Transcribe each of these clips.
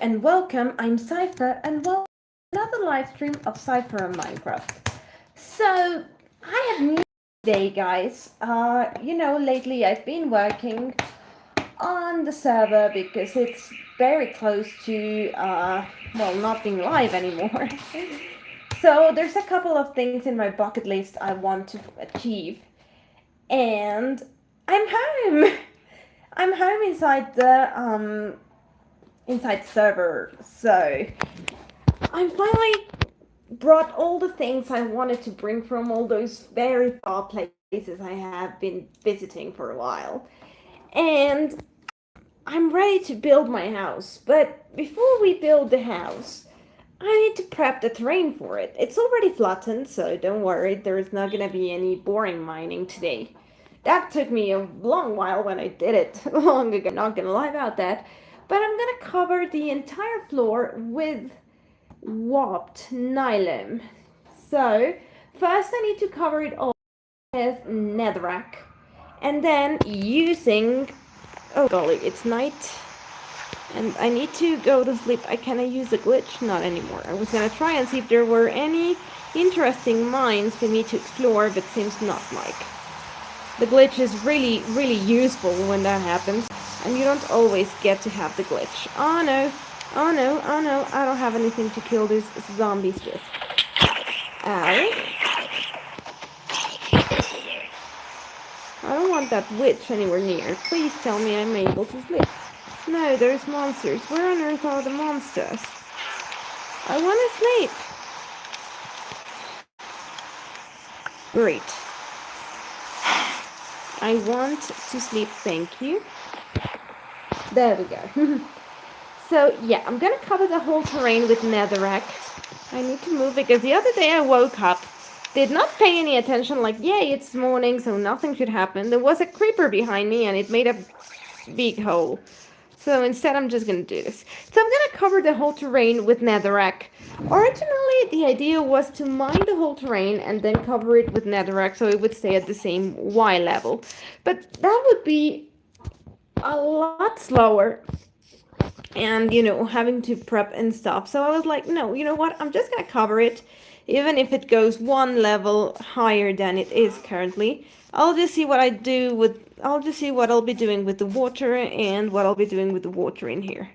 and welcome. I'm Cypher and welcome to another live stream of Cypher on Minecraft. So, I have new day, guys. Lately I've been working on the server because it's very close to, not being live anymore. So, there's a couple of things in my bucket list I want to achieve. And I'm home! I'm home inside server, so I finally brought all the things I wanted to bring from all those very far places I have been visiting for a while, and I'm ready to build my house. But before we build the house, I need to prep the terrain for it. It's already flattened, so don't worry, there is not gonna be any boring mining today. That took me a long while when I did it long ago, not gonna lie about that. But I'm gonna cover the entire floor with warped nylon. So first I need to cover it all with netherrack, and then using, oh golly, it's night and I need to go to sleep. Can I use a glitch? Not anymore. I was gonna try and see if there were any interesting mines for me to explore, but seems not like. The glitch is really useful when that happens, and you don't always get to have the glitch. Oh no, I don't have anything to kill these zombies with. Ow. I don't want that witch anywhere near. Please tell me I'm able to sleep. No, there's monsters. Where on earth are the monsters? I want to sleep. Great. I want to sleep, thank you. There we go. So yeah, I'm gonna cover the whole terrain with netherrack. I need to move because the other day I woke up, did not pay any attention, like, yay, it's morning, so nothing should happen. There was a creeper behind me and it made a big hole. So instead I'm just gonna do this. So I'm gonna cover the whole terrain with netherrack. Originally, the idea was to mine the whole terrain and then cover it with netherrack so it would stay at the same Y level. But that would be a lot slower and, having to prep and stuff. So I was like, no, you know what? I'm just gonna cover it, even if it goes one level higher than it is currently. I'll just see what I'll be doing with the water and what I'll be doing with the water in here.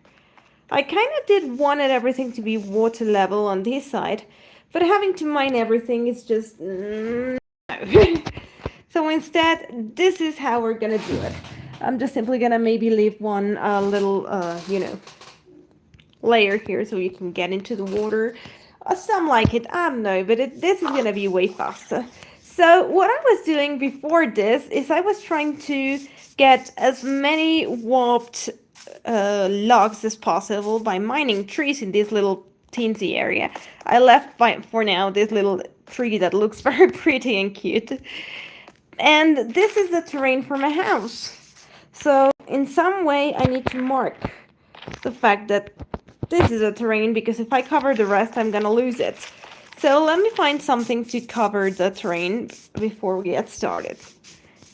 I kind of wanted everything to be water level on this side, but having to mine everything is just no. So instead, this is how we're gonna do it. I'm just simply gonna maybe leave one little, layer here so you can get into the water. Some like it, I don't know, but this is gonna be way faster. So what I was doing before this is I was trying to get as many warped logs as possible by mining trees in this little teensy area. I left for now this little tree that looks very pretty and cute. And this is the terrain for my house. So in some way I need to mark the fact that this is a terrain, because if I cover the rest I'm gonna lose it. So let me find something to cover the terrain before we get started.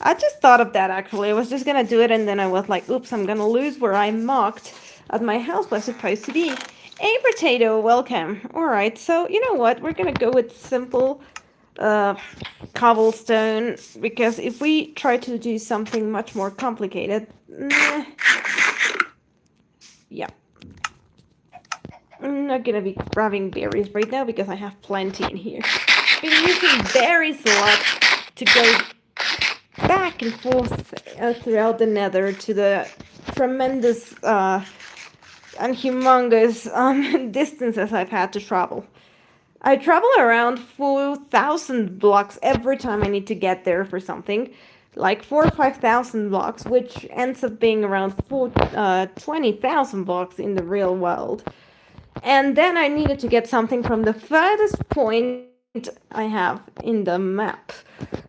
I just thought of that actually. I was just gonna do it and then I was like, oops, I'm gonna lose where I marked at my house was supposed to be. A potato, welcome. Alright, so you know what? We're gonna go with simple cobblestone, because if we try to do something much more complicated, yeah. I'm not gonna be grabbing berries right now because I have plenty in here. I've been using berries a lot to go back and forth throughout the nether to the tremendous and humongous distances I've had to travel. I travel around 4,000 blocks every time I need to get there for something. Like 4,000 or 5,000 blocks, which ends up being around 20,000 blocks in the real world. And then I needed to get something from the furthest point I have in the map.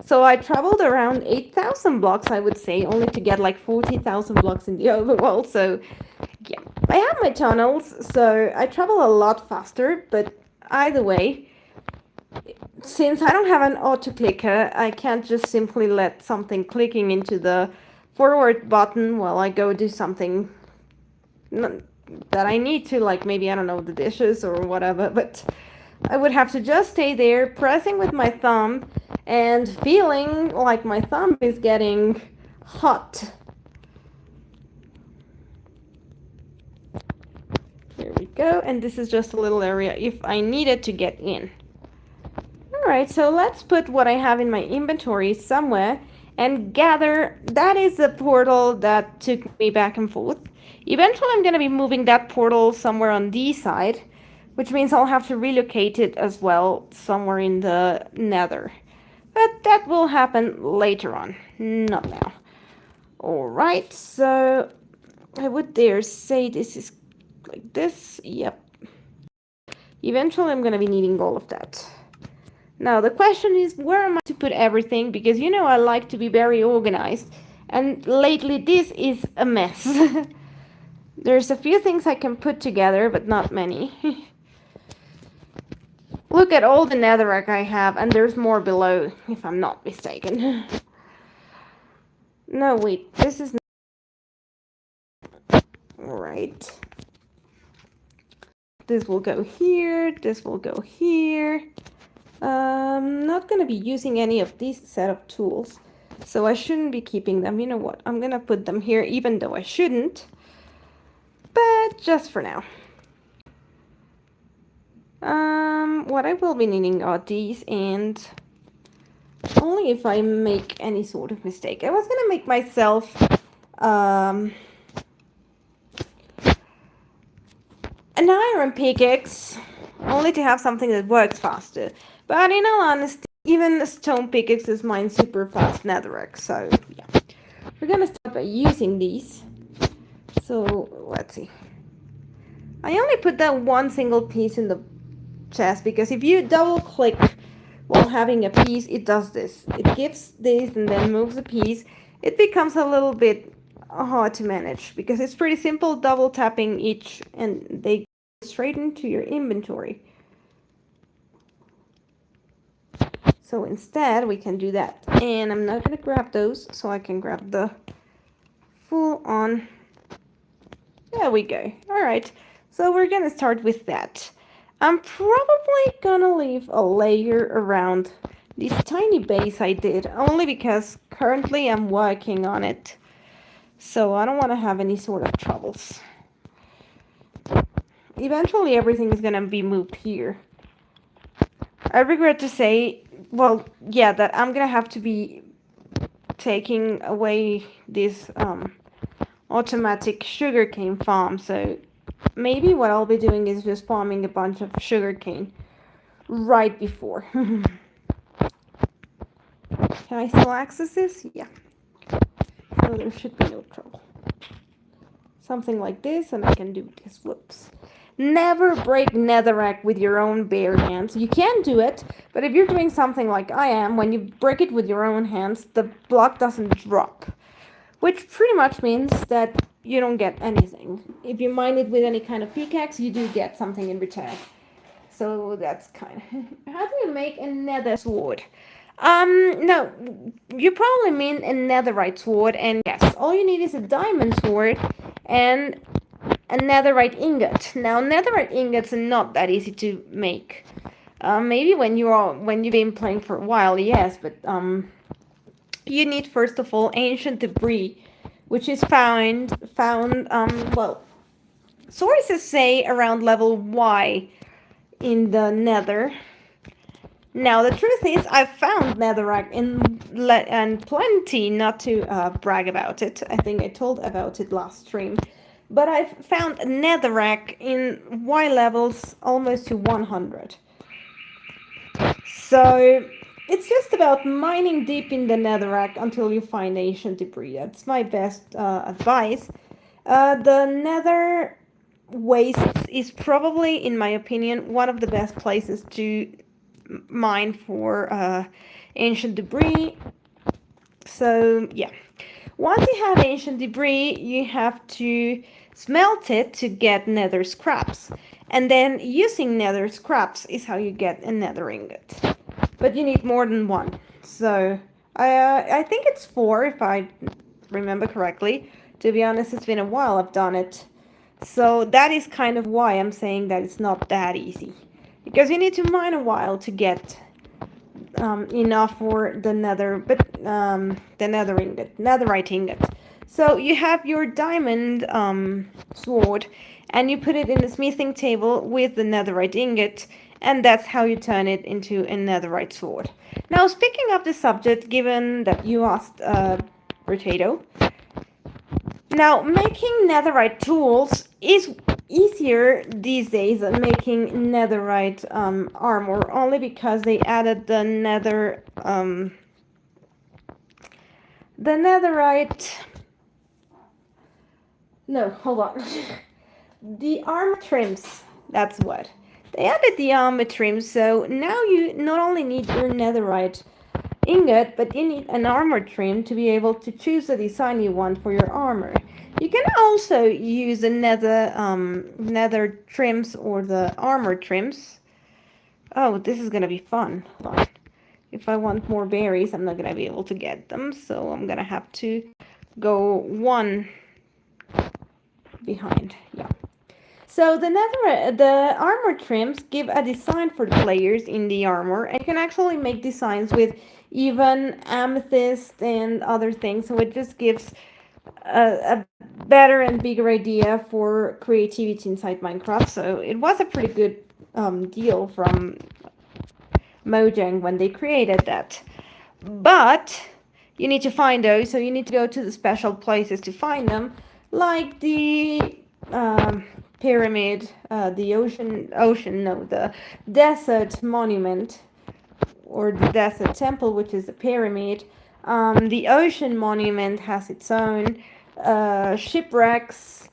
So I traveled around 8,000 blocks, I would say, only to get like 40,000 blocks in the overworld. So yeah, I have my tunnels, so I travel a lot faster, but either way, since I don't have an auto clicker, I can't just simply let something clicking into the forward button while I go do something that I need to, like, maybe, I don't know, the dishes or whatever, but I would have to just stay there, pressing with my thumb, and feeling like my thumb is getting hot. There we go, and this is just a little area if I needed to get in. Alright, so let's put what I have in my inventory somewhere and gather. That is the portal that took me back and forth. Eventually I'm going to be moving that portal somewhere on this side, which means I'll have to relocate it as well somewhere in the nether. But that will happen later on, not now. Alright, so I would dare say this is like this. Yep. Eventually I'm going to be needing all of that. Now the question is, where am I to put everything? Because you know I like to be very organized. And lately this is a mess. There's a few things I can put together, but not many. Look at all the netherrack I have, and there's more below, if I'm not mistaken. No, wait, this is not... Alright. This will go here, this will go here. I'm not gonna be using any of these set of tools, so I shouldn't be keeping them. You know what, I'm gonna put them here, even though I shouldn't. But just for now. What I will be needing are these, and only if I make any sort of mistake. I was gonna make myself an iron pickaxe, only to have something that works faster. But in all honesty, even a stone pickaxe is mine super fast netherrack, so yeah. We're gonna start by using these. So let's see. I only put that one single piece in the chest because if you double click while having a piece, it does this. It gives this and then moves a piece. It becomes a little bit hard to manage because it's pretty simple, double tapping each and they go straight into your inventory. So instead we can do that, and I'm not going to grab those, so I can grab the full on. There we go. Alright, so we're going to start with that. I'm probably gonna leave a layer around this tiny base I did, only because currently I'm working on it, so I don't want to have any sort of troubles. Eventually everything is gonna be moved here. I regret to say, well, yeah, that I'm gonna have to be taking away this automatic sugarcane farm, so maybe what I'll be doing is just farming a bunch of sugarcane right before. Can I still access this? Yeah. So there should be no trouble. Something like this, and I can do this. Whoops. Never break netherrack with your own bare hands. You can do it, but if you're doing something like I am, when you break it with your own hands, the block doesn't drop. Which pretty much means that you don't get anything. If you mine it with any kind of pickaxe, you do get something in return. So that's kind of... How do you make a nether sword? No, you probably mean a netherite sword, and yes, all you need is a diamond sword and a netherite ingot. Now, netherite ingots are not that easy to make. Maybe when you've been playing for a while, yes, but you need first of all ancient debris, which is found well, sources say around level Y in the nether. Now the truth is I've found netherrack and plenty, not to brag about it. I think I told about it last stream. But I've found netherrack in Y levels almost to 100. So it's just about mining deep in the netherrack until you find ancient debris. That's my best advice. The nether wastes is probably, in my opinion, one of the best places to mine for ancient debris. So yeah, once you have ancient debris, you have to smelt it to get nether scraps, and then using nether scraps is how you get a nether ingot. But you need more than one, so I think it's 4 if I remember correctly. To be honest, it's been a while I've done it, So that is kind of why I'm saying that it's not that easy. Because you need to mine a while to get enough for the nether, but the nether ingot, netherite ingot. So you have your diamond sword, and you put it in the smithing table with the netherite ingot, and that's how you turn it into a netherite sword. Now, speaking of the subject, given that you asked Potato, now making netherite tools is easier these days than making netherite armor, only because they added the netherite. No, hold on. The armor trims. That's what. They added the armor trims, so now you not only need your netherite ingot, but you need an armor trim to be able to choose the design you want for your armor. You can also use the nether trims or the armor trims. Oh, this is gonna be fun. Hold on. If I want more berries, I'm not gonna be able to get them, so I'm gonna have to go one behind. Yeah. So the armor trims give a design for the players in the armor, and you can actually make designs with even amethyst and other things. So it just gives a better and bigger idea for creativity inside Minecraft. So it was a pretty good deal from Mojang when they created that. But you need to find those, so you need to go to the special places to find them, like the pyramid, the desert monument, or the desert temple, which is a pyramid. The ocean monument has its own shipwrecks,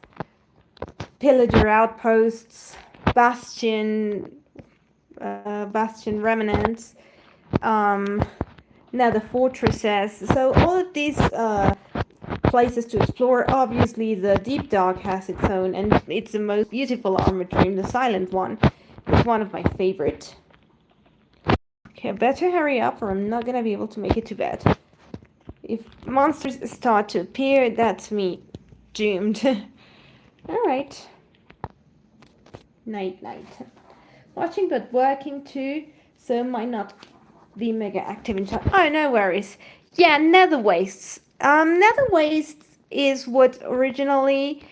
pillager outposts, bastion remnants, nether fortresses. So all of these places to explore. Obviously, the deep dark has its own, and it's the most beautiful armor trim. The silent one is one of my favorite. Okay, I better hurry up, or I'm not gonna be able to make it to bed. If monsters start to appear, that's me doomed. Alright. Night. Watching but working too, so might not be mega active in chat. Oh, no worries. Yeah, nether wastes. Nether wastes is what originally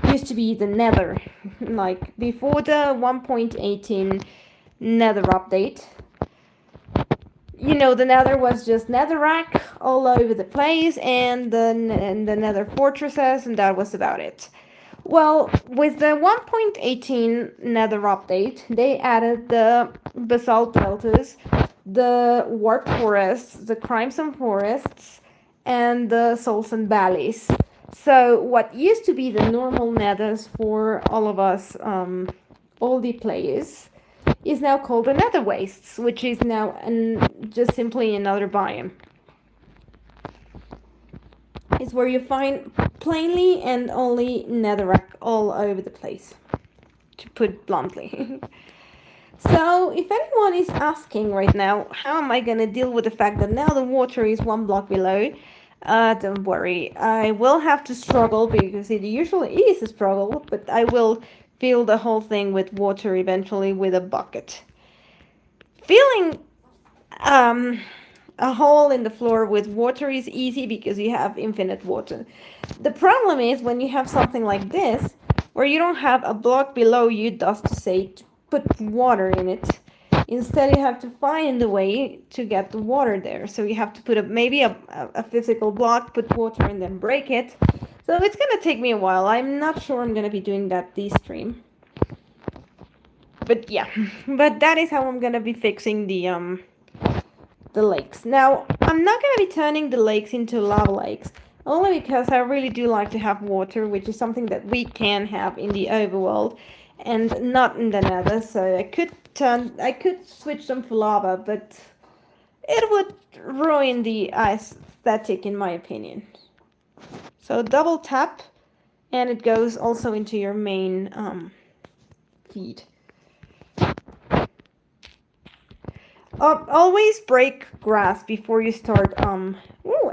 used to be the nether. Like before the 1.18 nether update. You know, the nether was just netherrack all over the place, and the nether fortresses, and that was about it. Well, with the 1.18 nether update, they added the basalt deltas, the warp forests, the crimson forests, and the souls and valleys. So what used to be the normal nethers for all of us oldie players is now called the nether wastes, which is now just simply another biome. It's where you find plainly and only netherrack all over the place, to put it bluntly. So, if anyone is asking right now, how am I gonna deal with the fact that now the water is 1 block below, don't worry. I will have to struggle, because it usually is a struggle, but I will fill the whole thing with water eventually with a bucket. Filling a hole in the floor with water is easy because you have infinite water. The problem is when you have something like this, where you don't have a block below you, thus to say, to put water in it. Instead, you have to find a way to get the water there. So you have to put maybe a physical block, put water, and then break it. So it's gonna take me a while. I'm not sure I'm gonna be doing that this stream. But yeah, but that is how I'm gonna be fixing the lakes. Now, I'm not going to be turning the lakes into lava lakes, only because I really do like to have water, which is something that we can have in the overworld and not in the nether. So I could switch them for lava, but it would ruin the aesthetic in my opinion. So double tap, and it goes also into your main feed. Always break grass before you start.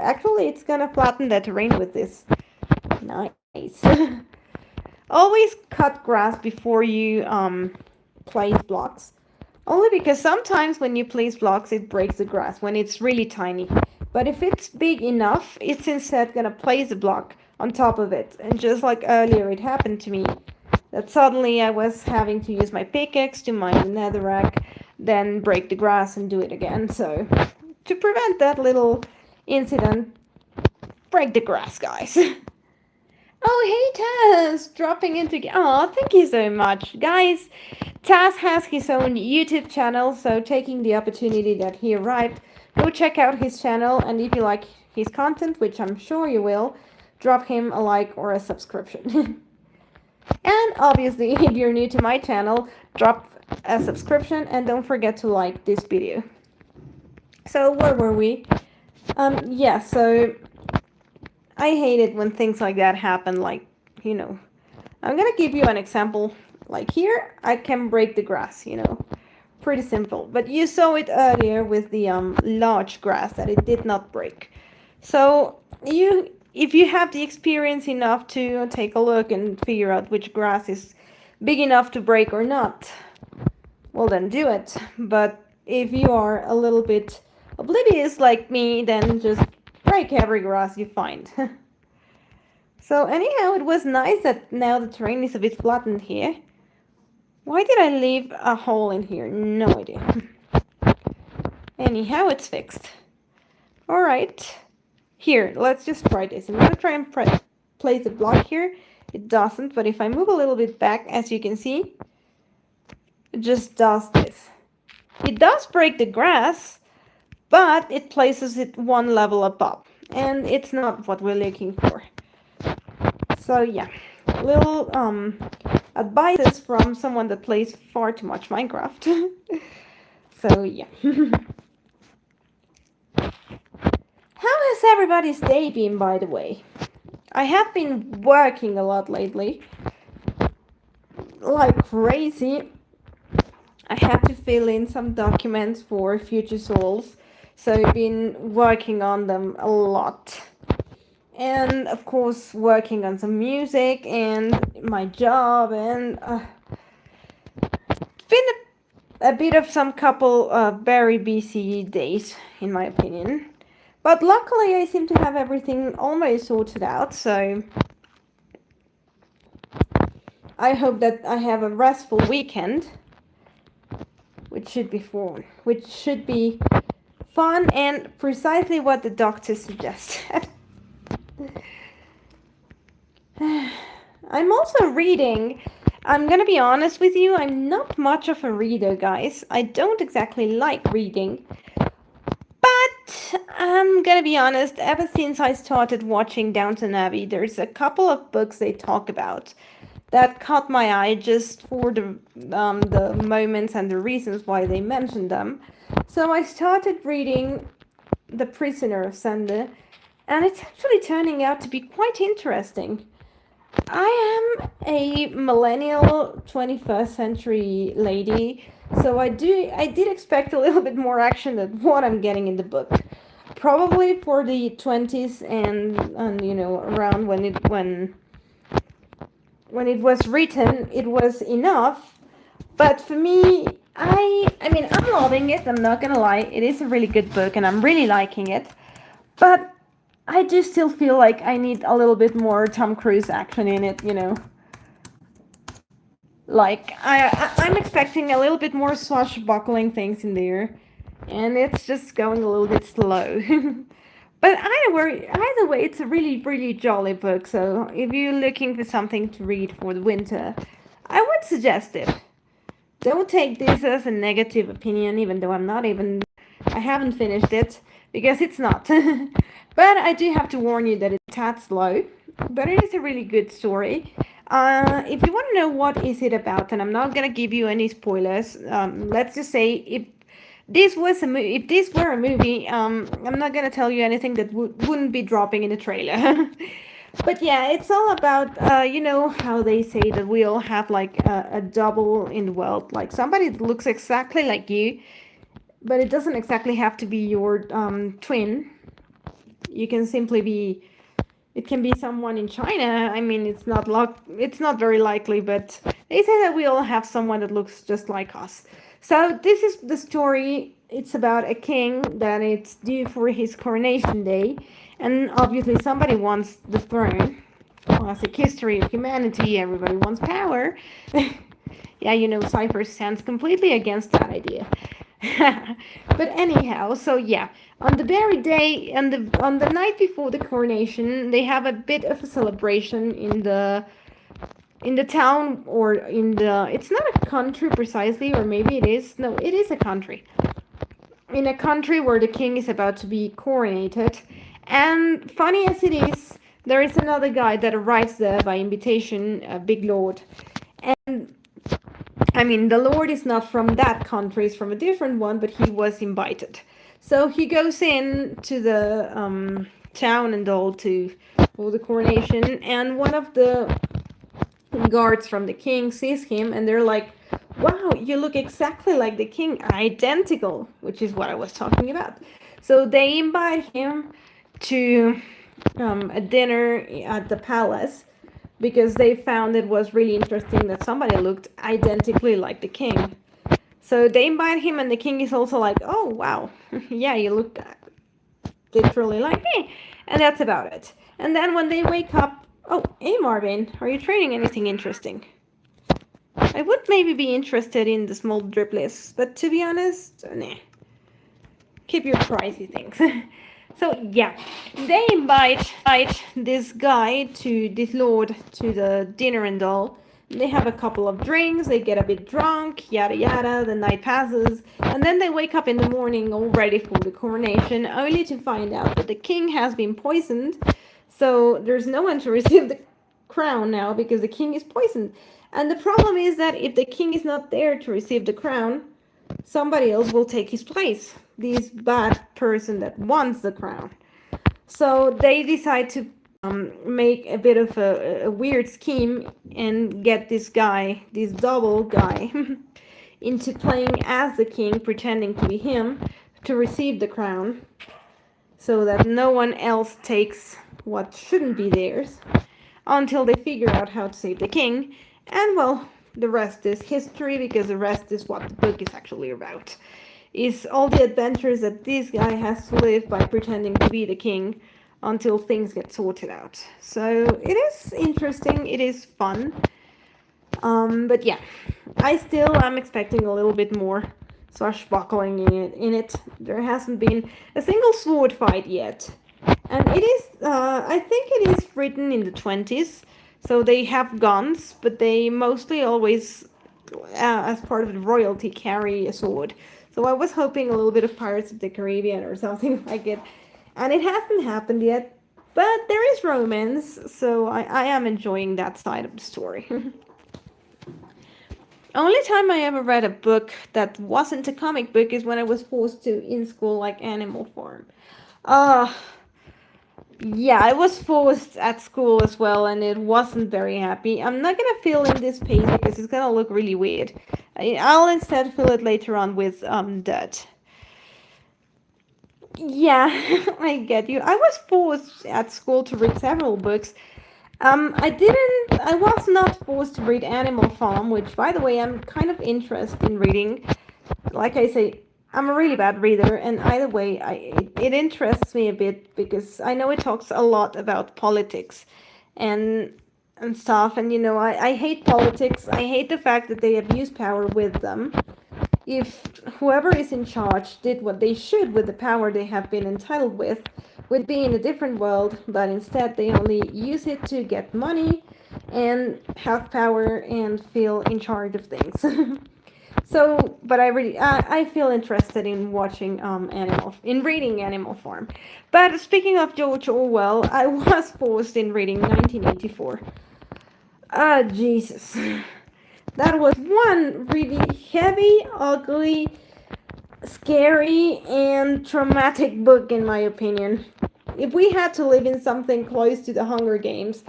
Actually, it's gonna flatten the terrain with this. Nice. always cut grass before you place blocks. Only because sometimes when you place blocks, it breaks the grass when it's really tiny. But if it's big enough, it's instead gonna place a block on top of it. And just like earlier, it happened to me that suddenly I was having to use my pickaxe to mine the netherrack, then break the grass and do it again. So to prevent that little incident, break the grass, guys. Oh, hey, Taz! Dropping into... Oh, thank you so much. Guys, Taz has his own YouTube channel, so taking the opportunity that he arrived, go check out his channel, and if you like his content, which I'm sure you will, drop him a like or a subscription. And obviously, if you're new to my channel, drop a subscription, and don't forget to like this video. So, where were we? Yeah, so... I hate it when things like that happen, like, you know. I'm gonna give you an example. Like here, I can break the grass, you know. Pretty simple. But you saw it earlier with the large grass that it did not break. So, if you have the experience enough to take a look and figure out which grass is big enough to break or not, well then do it. But if you are a little bit oblivious like me, then just break every grass you find. So anyhow, it was nice that now the terrain is a bit flattened here. Why did I leave a hole in here? No idea. Anyhow, it's fixed. Alright. Here, let's just try this. I'm gonna try and place a block here. It doesn't, but if I move a little bit back, as you can see, it just does this. It does break the grass, but it places it one level above. And it's not what we're looking for. So yeah, little advices from someone that plays far too much Minecraft. So yeah. How has everybody's day been, by the way? I have been working a lot lately. Like crazy. I had to fill in some documents for Future Souls. So I've been working on them a lot. And of course working on some music and my job, and it's been a bit of some couple very busy days in my opinion, but luckily I seem to have everything almost sorted out, so I hope that I have a restful weekend, which should be fun and precisely what the doctor suggested. I'm also reading. I'm gonna be honest with you, I'm not much of a reader, guys. I don't exactly like reading. But I'm gonna be honest, ever since I started watching Downton Abbey, there's a couple of books they talk about that caught my eye just for the moments and the reasons why they mentioned them. So I started reading The Prisoner of Sende, and it's actually turning out to be quite interesting. I am a millennial 21st century lady, so I did expect a little bit more action than what I'm getting in the book. Probably for the 20s and you know, around when it was written, it was enough. But for me, I mean, I'm loving it, I'm not gonna lie. It is a really good book and I'm really liking it. But I do still feel like I need a little bit more Tom Cruise action in it, you know. Like, I'm expecting a little bit more swashbuckling things in there. And it's just going a little bit slow. But either way, it's a really, really jolly book. So if you're looking for something to read for the winter, I would suggest it. Don't take this as a negative opinion, even though I haven't finished it, because it's not. But I do have to warn you that it's a tad slow, but it is a really good story. If you want to know what is it about, and I'm not gonna give you any spoilers, let's just say if this were a movie, I'm not gonna tell you anything that wouldn't be dropping in the trailer. But yeah, it's all about, you know how they say that we all have like a double in the world, like somebody that looks exactly like you, but it doesn't exactly have to be your twin. You can simply be It can be someone in China. I mean, it's not very likely, but they say that we all have someone that looks just like us. So this is the story. It's about a king that it's due for his coronation day, and obviously somebody wants the throne. Classic history of humanity. Everybody wants power. Yeah, you know, Cypher stands completely against that idea. But anyhow, so yeah, on the very day and on the night before the coronation, they have a bit of a celebration in the town, or in the, it's not a country precisely, or maybe it is. No, it is a country. In a country where the king is about to be coronated. And funny as it is, there is another guy that arrives there by invitation, a big lord. And I mean, the Lord is not from that country, he's from a different one, but he was invited. So he goes in to the town and all to for the coronation, and one of the guards from the king sees him, and they're like, "Wow, you look exactly like the king, identical," which is what I was talking about. So they invite him to a dinner at the palace because they found it was really interesting that somebody looked identically like the king. So they invite him, and the king is also like, "Oh, wow, yeah, you look literally like me." And that's about it. And then when they wake up, "Oh, hey Marvin, are you training anything interesting?" I would maybe be interested in the small dripless, but to be honest, nah. Keep your pricey things. So yeah, they invite this guy to this lord to the dinner and all. They have a couple of drinks, they get a bit drunk, yada yada, the night passes, and then they wake up in the morning all ready for the coronation, only to find out that the king has been poisoned, so there's no one to receive the crown now because the king is poisoned. And the problem is that if the king is not there to receive the crown, somebody else will take his place. This bad person that wants the crown. So they decide to make a bit of a weird scheme and get this guy, this double guy, into playing as the king, pretending to be him, to receive the crown, so that no one else takes what shouldn't be theirs, until they figure out how to save the king. And well, the rest is history, because the rest is what the book is actually about. Is all the adventures that this guy has to live by pretending to be the king until things get sorted out. So it is interesting, it is fun. But yeah, I still am expecting a little bit more swashbuckling in it. There hasn't been a single sword fight yet. And it is, I think it is written in the 20s, so they have guns, but they mostly always, as part of the royalty, carry a sword. So I was hoping a little bit of Pirates of the Caribbean or something like it. And it hasn't happened yet, but there is romance, so I am enjoying that side of the story. Only time I ever read a book that wasn't a comic book is when I was forced to in school, like Animal Farm. Uh, yeah, I was forced at school as well, and it wasn't very happy. I'm not gonna fill in this page because it's gonna look really weird. I'll instead fill it later on with dirt. Yeah, I get you. I was forced at school to read several books. I was not forced to read Animal Farm, which, by the way, I'm kind of interested in reading. Like I say, I'm a really bad reader, and either way, it interests me a bit because I know it talks a lot about politics and stuff. And you know, I hate politics. I hate the fact that they abuse power with them. If whoever is in charge did what they should with the power they have been entitled with, would be in a different world, but instead they only use it to get money and have power and feel in charge of things. So, but I feel interested in watching reading Animal Farm. But speaking of George Orwell, I was forced in reading 1984. Ah, Jesus. That was one really heavy, ugly, scary, and traumatic book, in my opinion. If we had to live in something close to the Hunger Games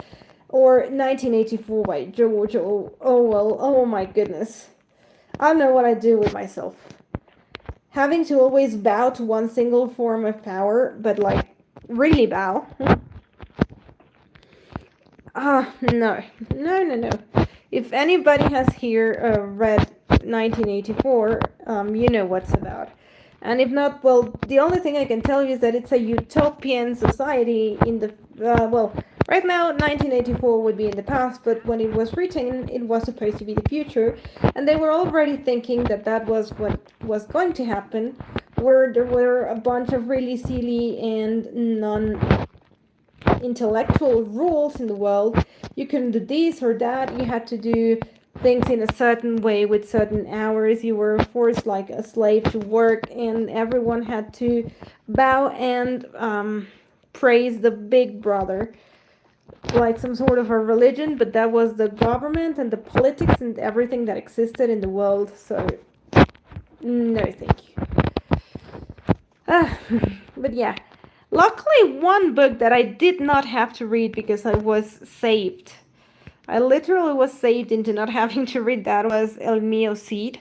or 1984 by George Orwell, oh my goodness. I don't know what I'd do with myself. Having to always bow to one single form of power, but like, really bow. No, no, no, no. If anybody has here read 1984, you know what's about. And if not, well, the only thing I can tell you is that it's a utopian society in the, well, right now 1984 would be in the past, but when it was written, it was supposed to be the future. And they were already thinking that that was what was going to happen, where there were a bunch of really silly and intellectual rules in the world. You couldn't do this or that. You had to do things in a certain way with certain hours. You were forced like a slave to work, and everyone had to bow and praise the big brother, like some sort of a religion, but that was the government and the politics and everything that existed in the world. So no thank you. But yeah, luckily one book that I did not have to read because I was saved. I literally was saved into not having to read that was El Mio Cid.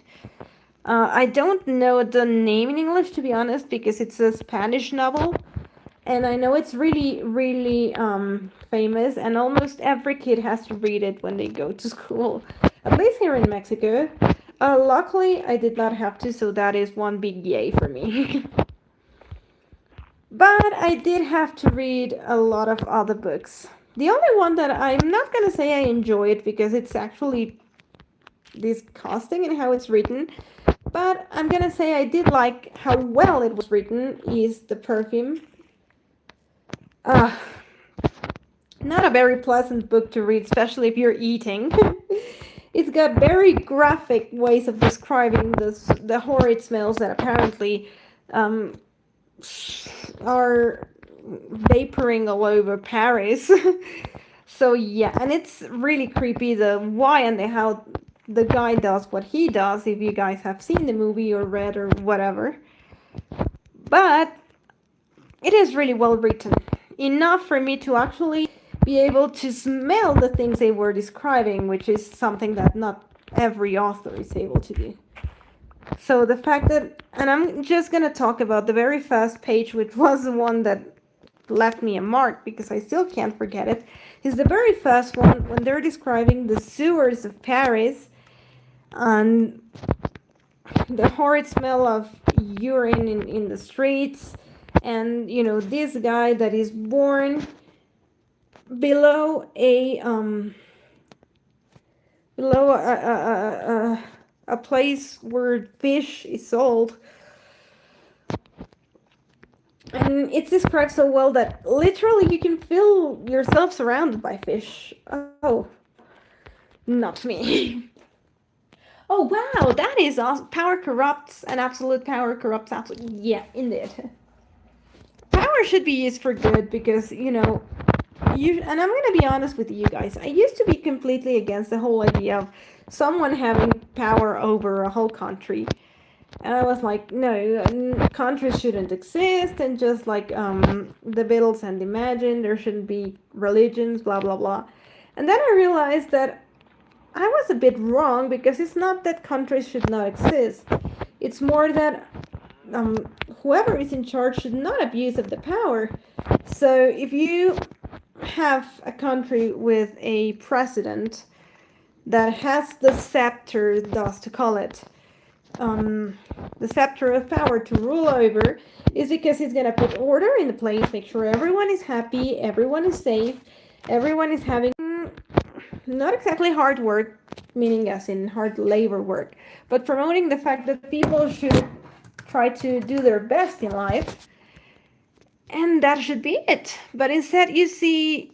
I don't know the name in English, to be honest, because it's a Spanish novel. And I know it's really, really famous, and almost every kid has to read it when they go to school, at least here in Mexico. Luckily, I did not have to, so that is one big yay for me. But I did have to read a lot of other books. The only one that I'm not going to say I enjoy it because it's actually disgusting in how it's written, but I'm going to say I did like how well it was written, is The Perfume. Not a very pleasant book to read, especially if you're eating. It's got very graphic ways of describing the horrid smells that apparently are vaporing all over Paris. So yeah, and it's really creepy the why and the how the guy does what he does, if you guys have seen the movie or read or whatever. But it is really well written, enough for me to actually be able to smell the things they were describing, which is something that not every author is able to do. So the fact that, and I'm just going to talk about the very first page, which was the one that left me a mark because I still can't forget it, is the very first one when they're describing the sewers of Paris and the horrid smell of urine in the streets, and you know, this guy that is born below a place where fish is sold. And it's described so well that literally you can feel yourself surrounded by fish. Oh, not me. Oh, wow, that is awesome. Power corrupts, and absolute power corrupts absolute. Yeah, indeed. Power should be used for good because, you know, and I'm going to be honest with you guys. I used to be completely against the whole idea of someone having power over a whole country. And I was like, no, countries shouldn't exist, and just like the Beatles and Imagine, there shouldn't be religions, blah, blah, blah. And then I realized that I was a bit wrong, because it's not that countries should not exist. It's more that whoever is in charge should not abuse of the power. So if you have a country with a president that has the scepter, thus to call it, the scepter of power to rule over, is because he's going to put order in the place, make sure everyone is happy, everyone is safe, everyone is having not exactly hard work, meaning as in hard labor work, but promoting the fact that people should try to do their best in life, and that should be it. But instead you see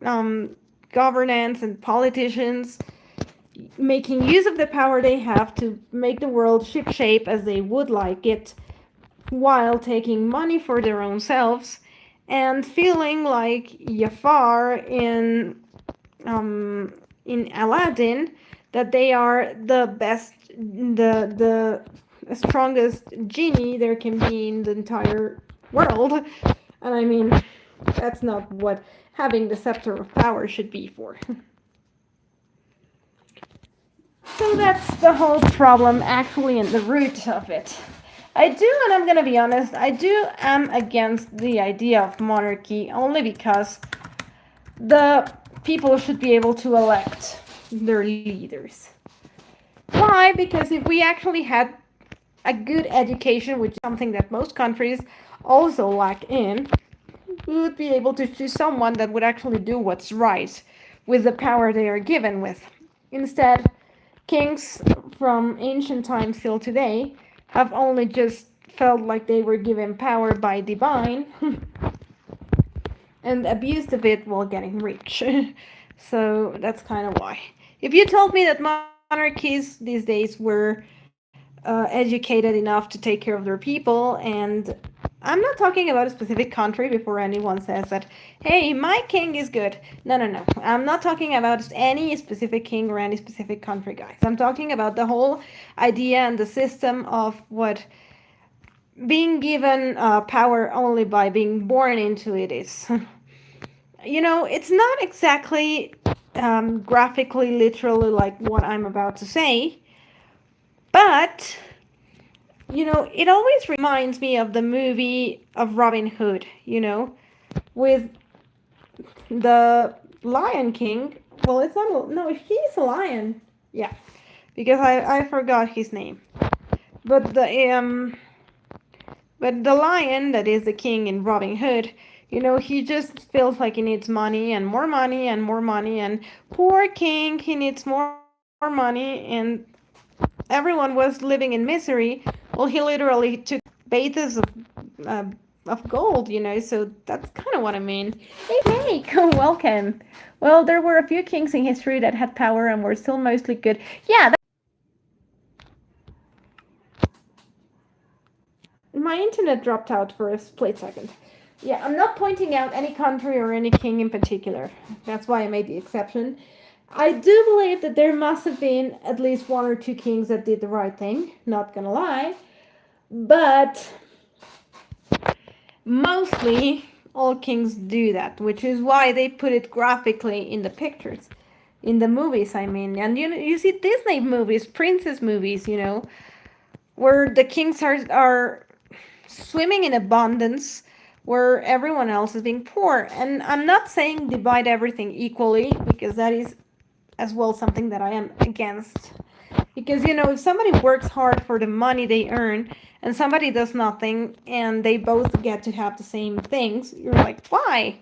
governance and politicians making use of the power they have to make the world shipshape as they would like it, while taking money for their own selves and feeling like Jafar in Aladdin, that they are the best, the strongest genie there can be in the entire world. And I mean, that's not what having the scepter of power should be for. So that's the whole problem, actually, and the root of it. I do, and I'm gonna be honest, I am against the idea of monarchy, only because the people should be able to elect their leaders. Why? Because if we actually had a good education, which is something that most countries also lack in, we would be able to choose someone that would actually do what's right with the power they are given with. Instead, kings from ancient times till today have only just felt like they were given power by divine and abused of it while getting rich. So that's kind of why. If you told me that monarchies these days were educated enough to take care of their people, and I'm not talking about a specific country before anyone says that, hey, my king is good. No, no, no. I'm not talking about any specific king or any specific country, guys. I'm talking about the whole idea and the system of what being given power only by being born into it is. It's not exactly graphically, literally like what I'm about to say, but it always reminds me of the movie of Robin Hood, with the Lion King. Well, it's not, no, he's a lion. Yeah, because I forgot his name. But the lion that is the king in Robin Hood, he just feels like he needs money and more money and more money, and poor king, he needs more money, and everyone was living in misery. Well, he literally took baths of gold, so that's kind of what I mean. Hey, welcome. Well, there were a few kings in history that had power and were still mostly good. Yeah, my internet dropped out for a split second. Yeah, I'm not pointing out any country or any king in particular. That's why I made the exception. I do believe that there must have been at least one or two kings that did the right thing, not gonna lie. But mostly all kings do that, which is why they put it graphically in the pictures. In the movies, I mean. And you see Disney movies, princess movies, where the kings are swimming in abundance, where everyone else is being poor. And I'm not saying divide everything equally, because that is as well something that I am against. Because, if somebody works hard for the money they earn and somebody does nothing and they both get to have the same things, you're like, why?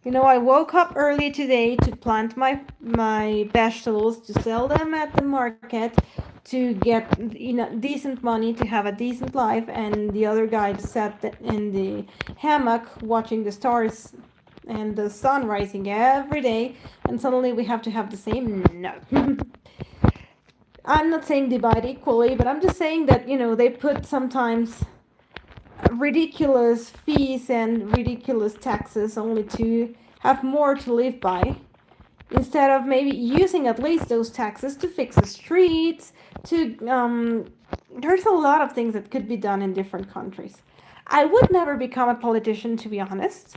I woke up early today to plant my vegetables, to sell them at the market, to get decent money, to have a decent life, and the other guy sat in the hammock watching the stars and the sun rising every day, and suddenly we have to have the same? No. I'm not saying divide equally, but I'm just saying that, they put sometimes ridiculous fees and ridiculous taxes only to have more to live by, instead of maybe using at least those taxes to fix the streets, there's a lot of things that could be done in different countries. I would never become a politician, to be honest,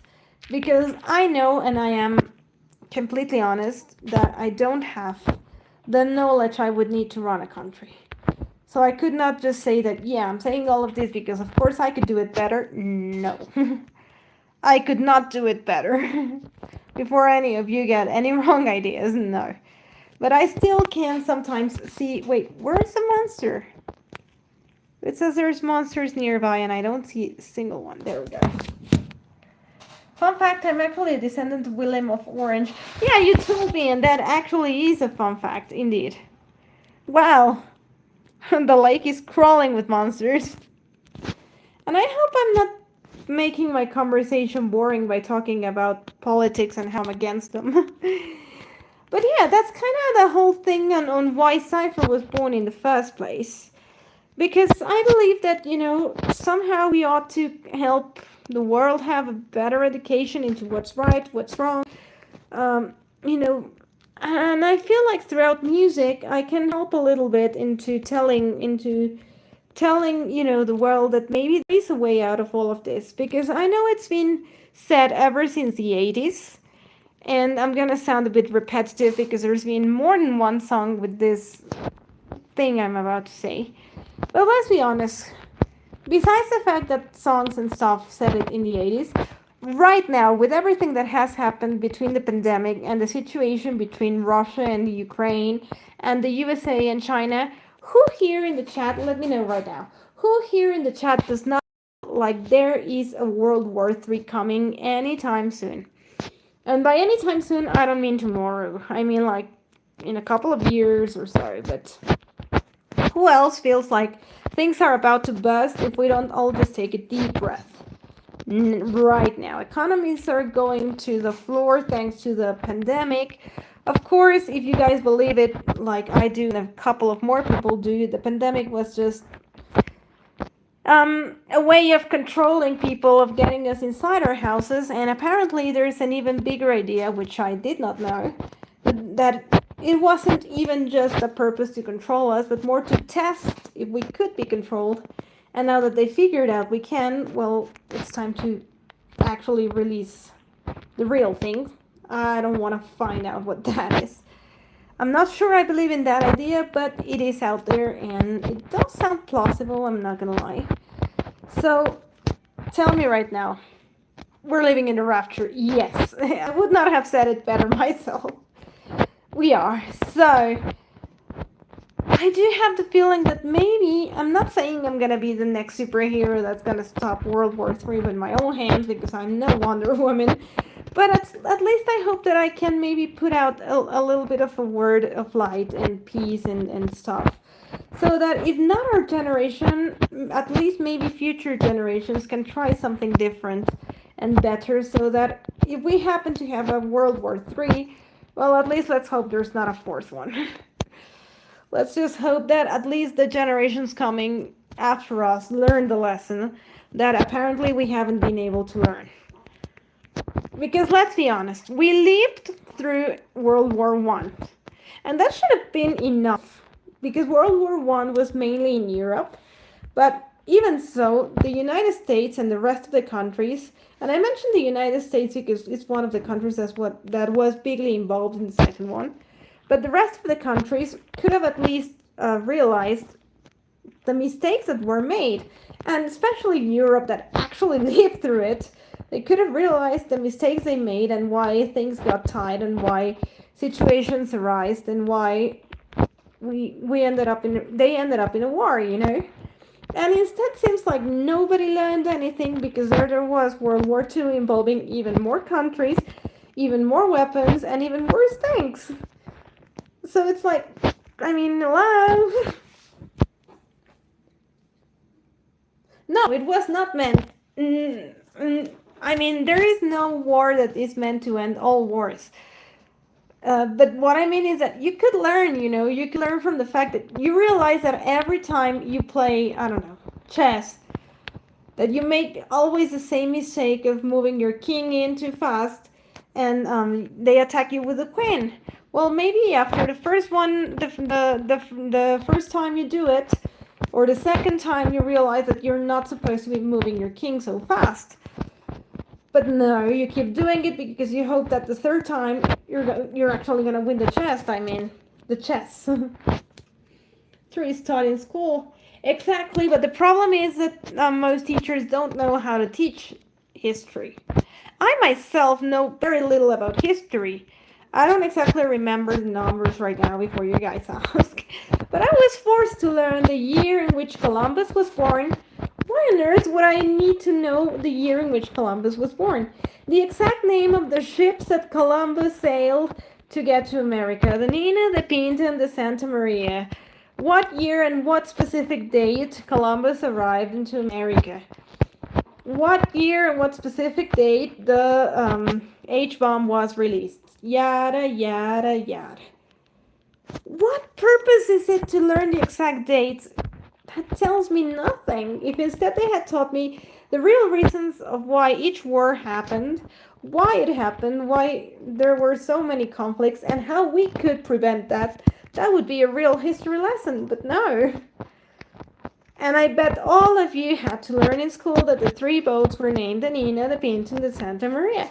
because I know, and I am completely honest, that I don't have the knowledge I would need to run a country. So I could not just say that, yeah, I'm saying all of this because of course I could do it better. No. I could not do it better. Before any of you get any wrong ideas, no. But I still can sometimes see, wait, where's the monster? It says there's monsters nearby and I don't see a single one. There we go. Fun fact, I'm actually a descendant of Willem of Orange. Yeah, you told me, and that actually is a fun fact, indeed. Wow. The lake is crawling with monsters. And I hope I'm not making my conversation boring by talking about politics and how I'm against them. But yeah, that's kind of the whole thing on why Cypher was born in the first place. Because I believe that, somehow we ought to help the world have a better education into what's right, what's wrong. And I feel like throughout music, I can help a little bit into telling, the world that maybe there is a way out of all of this. Because I know it's been said ever since the 80s. And I'm gonna sound a bit repetitive because there's been more than one song with this thing I'm about to say. But let's be honest. Besides the fact that songs and stuff said it in the 80s, right now, with everything that has happened between the pandemic and the situation between Russia and Ukraine and the USA and China, who here in the chat, let me know right now, who here in the chat does not like there is a World War III coming anytime soon? And by anytime soon, I don't mean tomorrow. I mean like in a couple of years or so. But who else feels like things are about to bust if we don't all just take a deep breath? Right now, economies are going to the floor thanks to the pandemic. Of course, if you guys believe it like I do and a couple of more people do, the pandemic was just a way of controlling people, of getting us inside our houses. And apparently there's an even bigger idea, which I did not know, that it wasn't even just a purpose to control us, but more to test if we could be controlled. And now that they figured out we can, well, it's time to actually release the real thing. I don't want to find out what that is. I'm not sure I believe in that idea, but it is out there and it does sound plausible, I'm not gonna lie. So, tell me right now, we're living in a rapture. Yes, I would not have said it better myself. We are. So, I do have the feeling that maybe, I'm not saying I'm gonna be the next superhero that's gonna stop World War III with my own hands, because I'm no Wonder Woman, but at least I hope that I can maybe put out a little bit of a word of light and peace and stuff. So that if not our generation, at least maybe future generations can try something different and better, so that if we happen to have a World War III, well, at least let's hope there's not a fourth one. Let's just hope that at least the generations coming after us learn the lesson that apparently we haven't been able to learn. Because let's be honest, we lived through World War I, and that should have been enough, because World War I was mainly in Europe, but even so, the United States and the rest of the countries, and I mentioned the United States because it's one of the countries that was bigly involved in the second one, but the rest of the countries could have at least realized the mistakes that were made, and especially Europe that actually lived through it. They could have realized the mistakes they made and why things got tight and why situations arised and why they ended up in a war, you know. And instead, seems like nobody learned anything, because there was World War II involving even more countries, even more weapons, and even worse things. So it's like, I mean, hello. No, it was not meant. I mean, there is no war that is meant to end all wars. But what I mean is that you could learn, you know, you could learn from the fact that you realize that every time you play, I don't know, chess, that you make always the same mistake of moving your king in too fast, and they attack you with a queen. Well, maybe after the first one, the first time you do it, or the second time, you realize that you're not supposed to be moving your king so fast. But no, you keep doing it because you hope that the third time you're actually gonna win the chess. I mean, the chess. Three taught in school. Exactly, but the problem is that most teachers don't know how to teach history. I myself know very little about history. I don't exactly remember the numbers right now before you guys ask. But I was forced to learn the year in which Columbus was born. Why on earth would I need to know the year in which Columbus was born? The exact name of the ships that Columbus sailed to get to America. The Nina, the Pinta, and the Santa Maria. What year and what specific date Columbus arrived into America? What year and what specific date the H-bomb was released? Yada, yada, yada. What purpose is it to learn the exact dates? That tells me nothing. If instead they had taught me the real reasons of why each war happened, why it happened, why there were so many conflicts, and how we could prevent that, that would be a real history lesson. But no. And I bet all of you had to learn in school that the three boats were named the Nina, the Pinta, and the Santa Maria.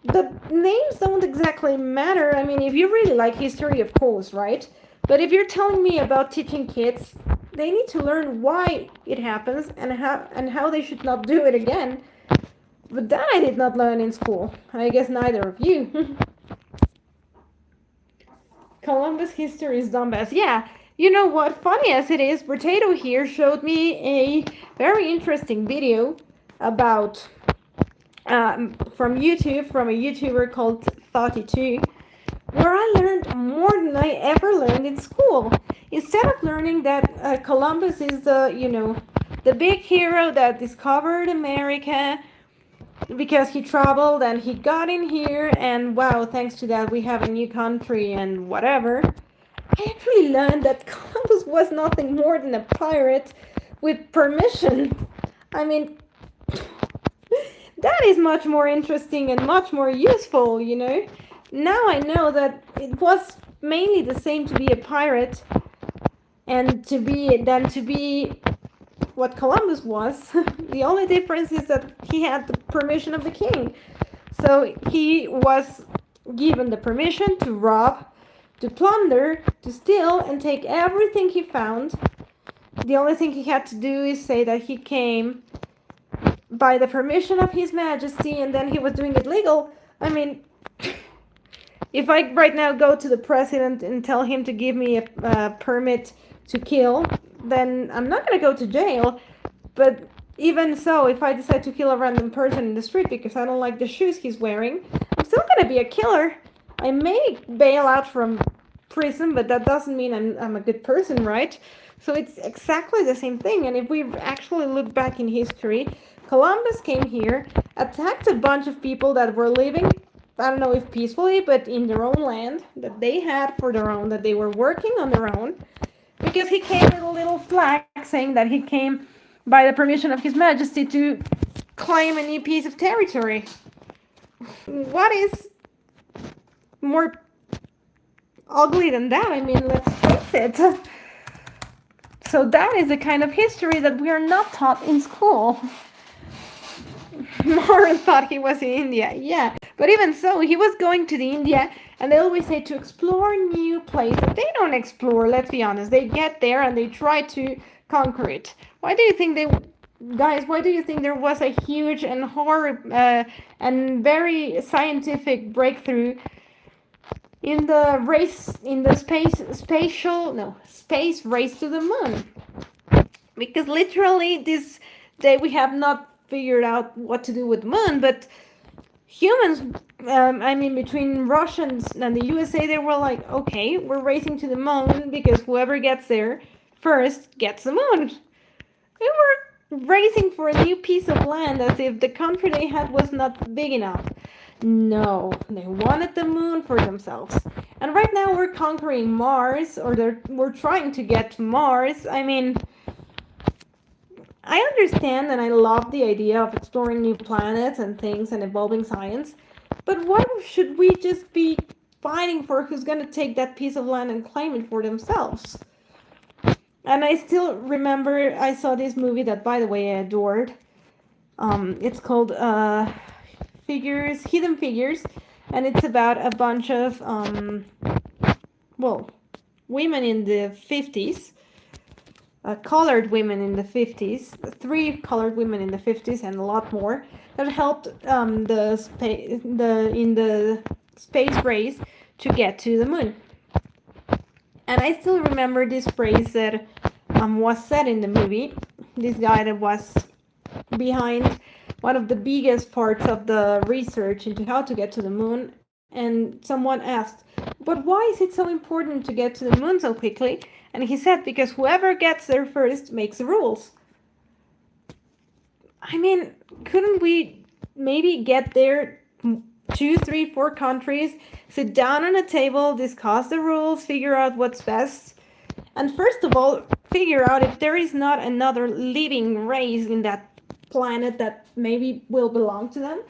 The names don't exactly matter. I mean, if you really like history, of course, right? But if you're telling me about teaching kids, they need to learn why it happens and how they should not do it again. But that I did not learn in school. I guess neither of you. Columbus history is dumb as. Yeah, you know what? Funny as it is, Potato here showed me a very interesting video about from YouTube, from a YouTuber called Thoughty2, where I learned more than I ever learned in school. Instead of learning that Columbus is the big hero that discovered America because he traveled and he got in here, and wow, thanks to that we have a new country and whatever. I actually learned that Columbus was nothing more than a pirate with permission. I mean, that is much more interesting and much more useful, you know? Now I know that it was mainly the same to be a pirate and to be what Columbus was. The only difference is that he had the permission of the king. So he was given the permission to rob, to plunder, to steal, and take everything he found. The only thing he had to do is say that he came by the permission of His Majesty, and then he was doing it legal. I mean, if I right now go to the president and tell him to give me a permit to kill, then I'm not going to go to jail. But even so, if I decide to kill a random person in the street because I don't like the shoes he's wearing, I'm still going to be a killer. I may bail out from prison, but that doesn't mean I'm a good person, right? So it's exactly the same thing. And if we actually look back in history, Columbus came here, attacked a bunch of people that were living, I don't know if peacefully, but in their own land that they had for their own, that they were working on their own, because he came with a little flag saying that he came by the permission of His Majesty to claim a new piece of territory. What is more ugly than that? I mean, let's face it. So that is the kind of history that we are not taught in school. Moran thought he was in India, yeah. But even so, he was going to the India, and they always say to explore new places. They don't explore, let's be honest. They get there and they try to conquer it. Why do you think there was a huge and and very scientific breakthrough in the space race to the moon? Because literally this day we have not figured out what to do with the moon, but humans, between Russians and the USA, they were like, okay, we're racing to the moon because whoever gets there first gets the moon. They were racing for a new piece of land as if the country they had was not big enough. No, they wanted the moon for themselves. And right now we're conquering Mars, or we're trying to get to Mars. I mean, I understand and I love the idea of exploring new planets and things and evolving science, but why should we just be fighting for who's going to take that piece of land and claim it for themselves? And I still remember I saw this movie that, by the way, I adored. It's called Hidden Figures, and it's about a bunch of women in the 50s. Colored women in the 50s, 3 colored women in the 50s, and a lot more that helped in the space race to get to the moon. And I still remember this phrase that was said in the movie. This guy that was behind one of the biggest parts of the research into how to get to the moon, and someone asked, but why is it so important to get to the moon so quickly? And he said, because whoever gets there first makes the rules. I mean, couldn't we maybe get there 2, 3, 4 countries, sit down on a table, discuss the rules, figure out what's best, and first of all, figure out if there is not another living race in that planet that maybe will belong to them?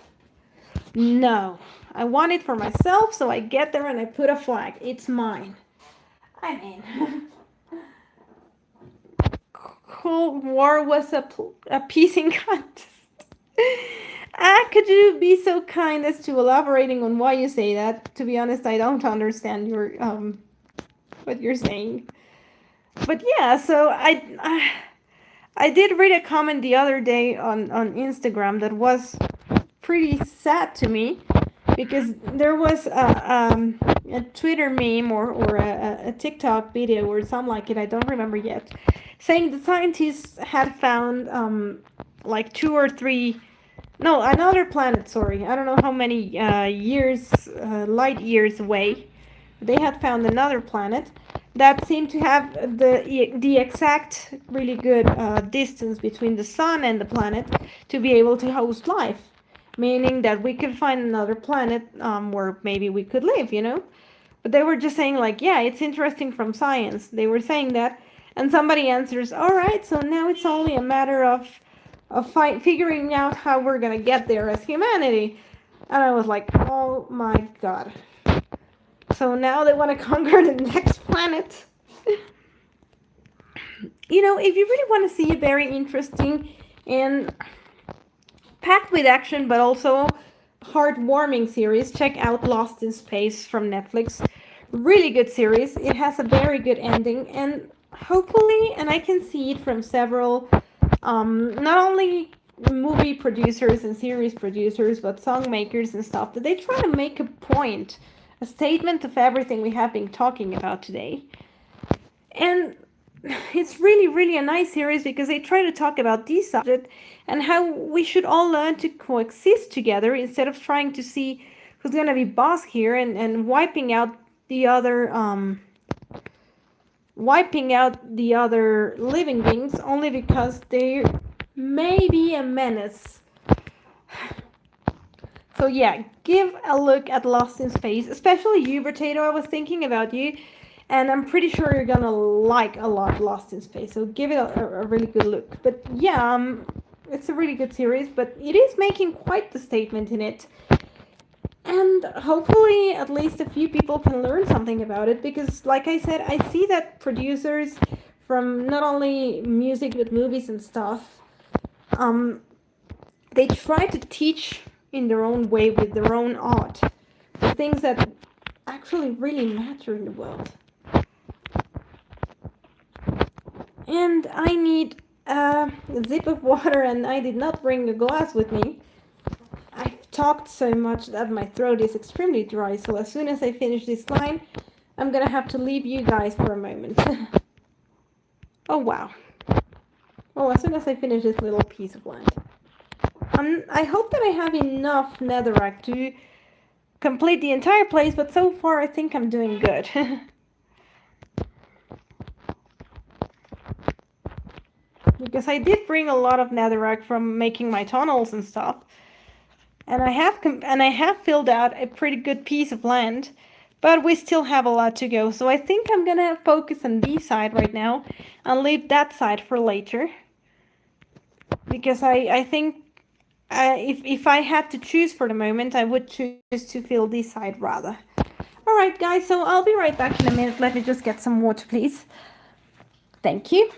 No, I want it for myself, so I get there and I put a flag. It's mine. I mean, Cold War was a peacing contest. Could you be so kind as to elaborating on why you say that? To be honest, I don't understand your what you're saying. But yeah, so I did read a comment the other day on Instagram that was pretty sad to me because there was a Twitter meme or a TikTok video or something like it, I don't remember yet, saying the scientists had found like two or three, no, another planet, sorry, I don't know how many light years away. They had found another planet that seemed to have the exact really good distance between the sun and the planet to be able to host life, meaning that we could find another planet where maybe we could live, you know. But they were just saying like, yeah, it's interesting from science. They were saying that, and somebody answers, all right, so now it's only a matter of figuring out how we're gonna get there as humanity. And I was like, oh my god. So now they want to conquer the next planet. You know, if you really want to see a very interesting and packed with action but also heartwarming series, check out Lost in Space from Netflix. Really good series. It has a very good ending, and hopefully, and I can see it from several, not only movie producers and series producers, but song makers and stuff, that they try to make a point, a statement of everything we have been talking about today. And it's really, really a nice series because they try to talk about this subject and how we should all learn to coexist together instead of trying to see who's gonna be boss here and the other wiping out the other living beings only because they may be a menace. So yeah, give a look at Lost in Space, especially you, Potato. I was thinking about you, and I'm pretty sure you're gonna like a lot Lost in Space. So give it a really good look. But yeah, it's a really good series, but it is making quite the statement in it. And hopefully, at least a few people can learn something about it because, like I said, I see that producers from not only music but movies and stuff, they try to teach in their own way with their own art the things that actually really matter in the world. And I need a sip of water, and I did not bring a glass with me. I've talked so much that my throat is extremely dry, so as soon as I finish this line, I'm gonna have to leave you guys for a moment. Oh wow. Well, as soon as I finish this little piece of land. I hope that I have enough netherrack to complete the entire place, but so far I think I'm doing good. Because I did bring a lot of netherrack from making my tunnels and stuff. And I have filled out a pretty good piece of land, but we still have a lot to go. So I think I'm gonna focus on this side right now and leave that side for later. Because I think if I had to choose for the moment, I would choose to fill this side rather. Alright guys, so I'll be right back in a minute. Let me just get some water, please. Thank you.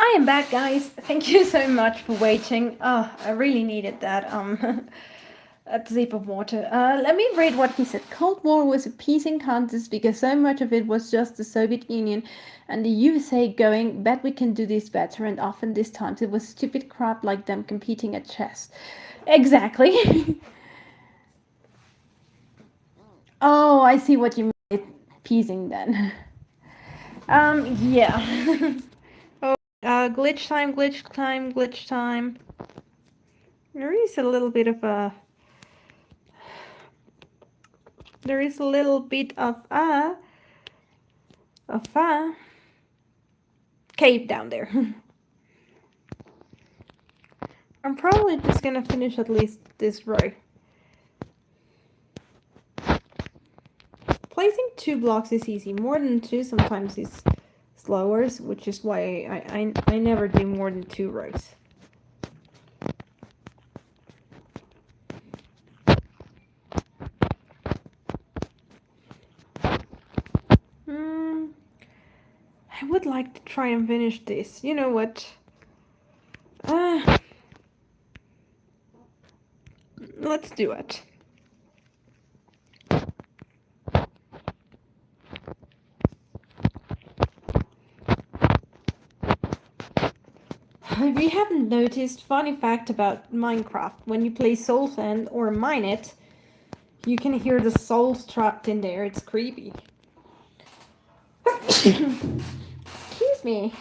I am back, guys. Thank you so much for waiting. Oh, I really needed that a sip of water. Let me read what he said. Cold War was a peacing contest because so much of it was just the Soviet Union and the USA going, bet we can do this better, and often these times it was stupid crap like them competing at chess. Exactly. Oh, I see what you mean. Peasing then. Yeah. Oh, glitch time, glitch time, glitch time. There is a little bit of a... There is a little bit of a cave down there. I'm probably just gonna finish at least this row. Placing 2 blocks is easy. More than 2 sometimes is slower, which is why I never do more than 2 rows. I would like to try and finish this. You know what? Let's do it. If you haven't noticed, funny fact about Minecraft, when you play Soul Sand or mine it, you can hear the souls trapped in there. It's creepy. Excuse me.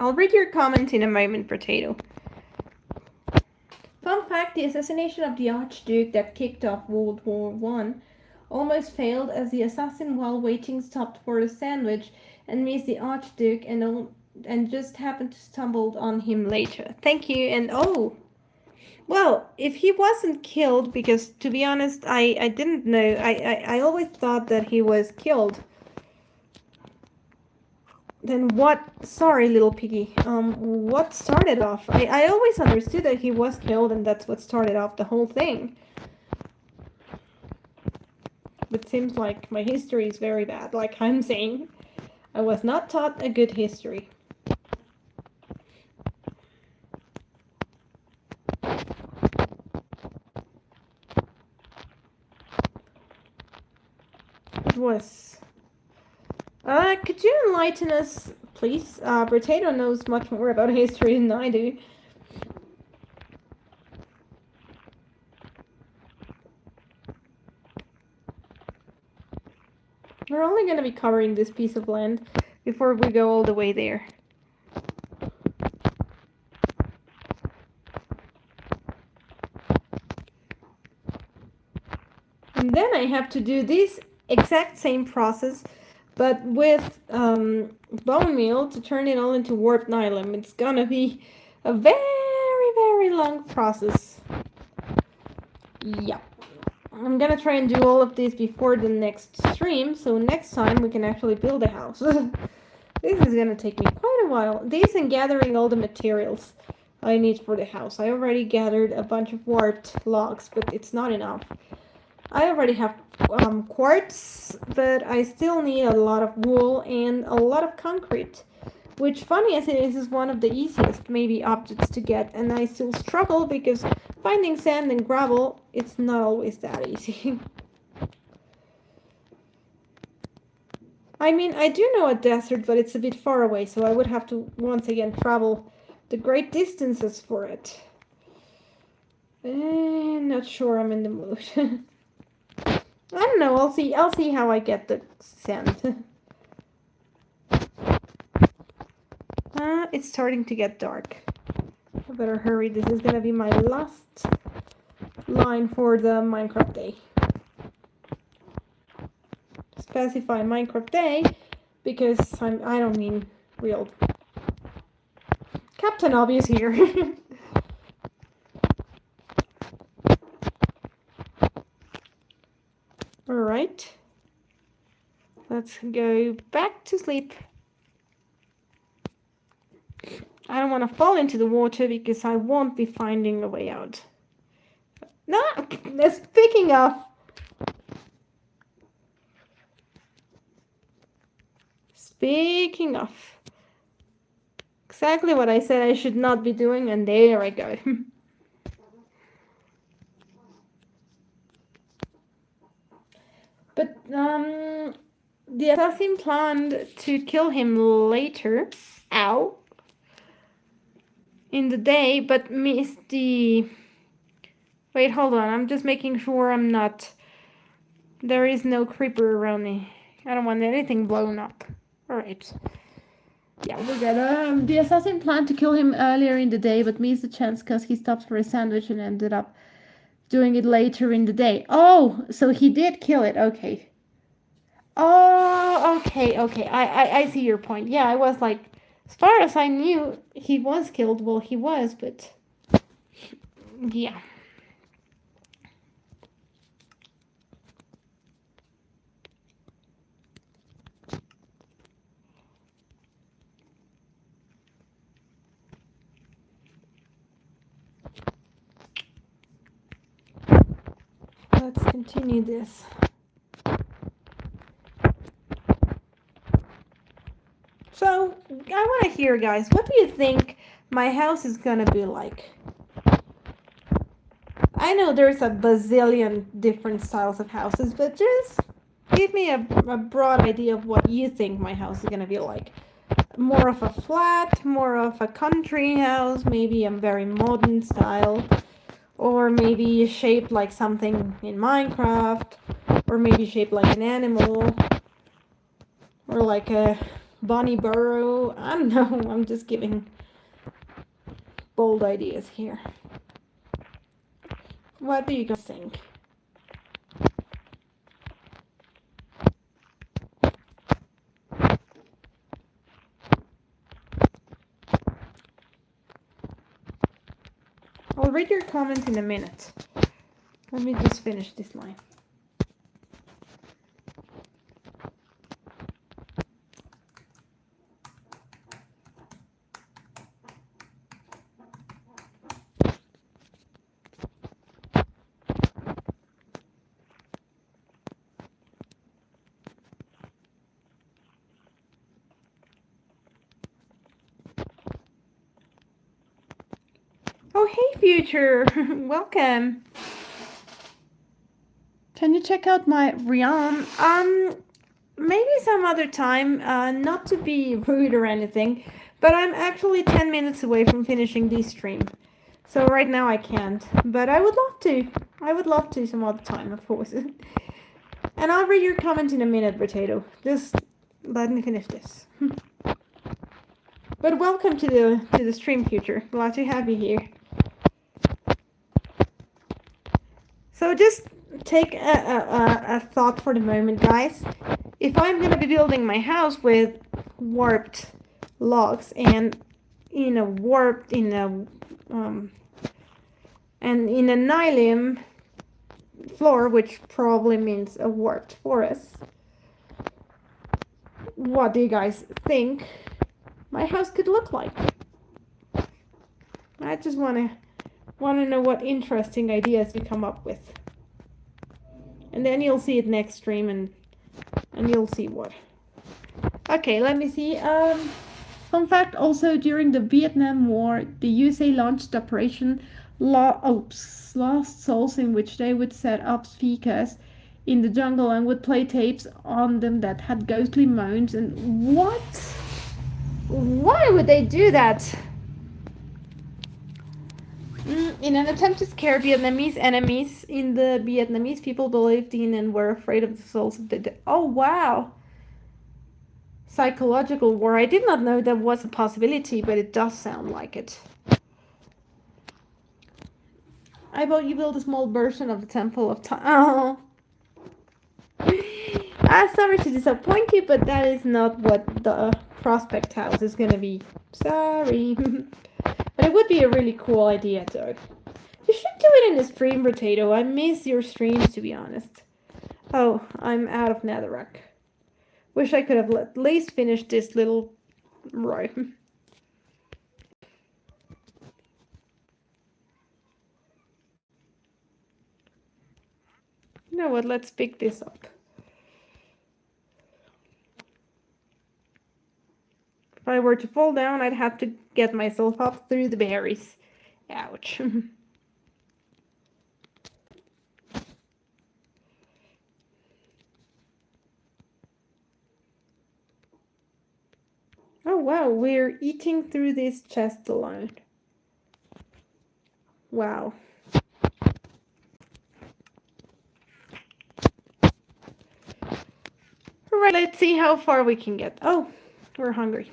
I'll read your comment in a moment, Potato. Fun fact, the assassination of the Archduke that kicked off World War I almost failed as the assassin, while waiting, stopped for a sandwich and missed the Archduke and just happened to stumble on him later. Thank you, and oh, well, if he wasn't killed, because to be honest, I didn't know, I always thought that he was killed. Then what, sorry little piggy, what started off? I always understood that he was killed and that's what started off the whole thing. But seems like my history is very bad, like I'm saying. I was not taught a good history. It was... could you enlighten us, please? Potato knows much more about history than I do. We're only going to be covering this piece of land before we go all the way there. And then I have to do this exact same process, but with bone meal to turn it all into warped nylon. It's gonna be a very, very long process. Yeah. I'm gonna try and do all of this before the next stream, so next time we can actually build a house. This is gonna take me quite a while. This and gathering all the materials I need for the house. I already gathered a bunch of warped logs, but it's not enough. I already have quartz, but I still need a lot of wool and a lot of concrete, which, funny as it is one of the easiest maybe objects to get, and I still struggle because finding sand and gravel, it's not always that easy. I mean, I do know a desert, but it's a bit far away, so I would have to once again travel the great distances for it. Not sure I'm in the mood. I don't know, I'll see how I get the sand. It's starting to get dark. I better hurry, this is gonna be my last line for the Minecraft day. Specify Minecraft day, because I don't mean real. Captain Obvious here. Alright. Let's go back to sleep. I don't want to fall into the water because I won't be finding a way out. No, speaking of... Speaking of... Exactly what I said I should not be doing, and there I go. But the assassin planned to kill him later. Ow. In the day, but missed the... Wait, hold on. I'm just making sure I'm not... There is no creeper around me. I don't want anything blown up. Alright. Yeah, we're good. The assassin planned to kill him earlier in the day, but missed the chance because he stopped for a sandwich and ended up doing it later in the day. Oh, so he did kill it. Okay. Oh, okay. I see your point. Yeah, I was like, as far as I knew, he was killed. Well, he was, but yeah. Let's continue this. So, I want to hear, guys, what do you think my house is gonna be like? I know there's a bazillion different styles of houses, but just give me a broad idea of what you think my house is gonna be like. More of a flat, more of a country house, maybe a very modern style, or maybe shaped like something in Minecraft, or maybe shaped like an animal, or like a bunny burrow. I don't know, I'm just giving bold ideas here. What do you guys think? I'll read your comment in a minute. Let me just finish this line. Oh, hey, Future! Welcome! Can you check out my realm? Maybe some other time, not to be rude or anything, but I'm actually 10 minutes away from finishing this stream. So right now I can't, but I would love to. I would love to some other time, of course. And I'll read your comment in a minute, Potato. Just let me finish this. But welcome to the stream, Future. Glad to have you here. So just take a thought for the moment, guys. If I'm going to be building my house with warped logs and in a nylium floor, which probably means a warped forest, what do you guys think my house could look like? I just want to know what interesting ideas you come up with. And then you'll see it next stream and you'll see what. Okay, let me see. Fun fact, also during the Vietnam War, the USA launched Operation Lost Souls, in which they would set up speakers in the jungle and would play tapes on them that had ghostly moans. And what? Why would they do that? In an attempt to scare Vietnamese enemies, in the Vietnamese people believed in and were afraid of the souls of the dead. Oh, wow. Psychological war. I did not know that was a possibility, but it does sound like it. I thought you built a small version of the Temple of Time. Oh. I'm sorry to disappoint you, but that is not what the Prospect House is gonna be. Sorry. But it would be a really cool idea, though. You should do it in the stream, Potato. I miss your streams, to be honest. Oh, I'm out of netherrack. Wish I could have at least finished this little row. You know what? Let's pick this up. I were to fall down, I'd have to get myself up through the berries. Ouch. Oh wow, we're eating through this chest alone. Wow. Alright, let's see how far we can get. Oh, we're hungry.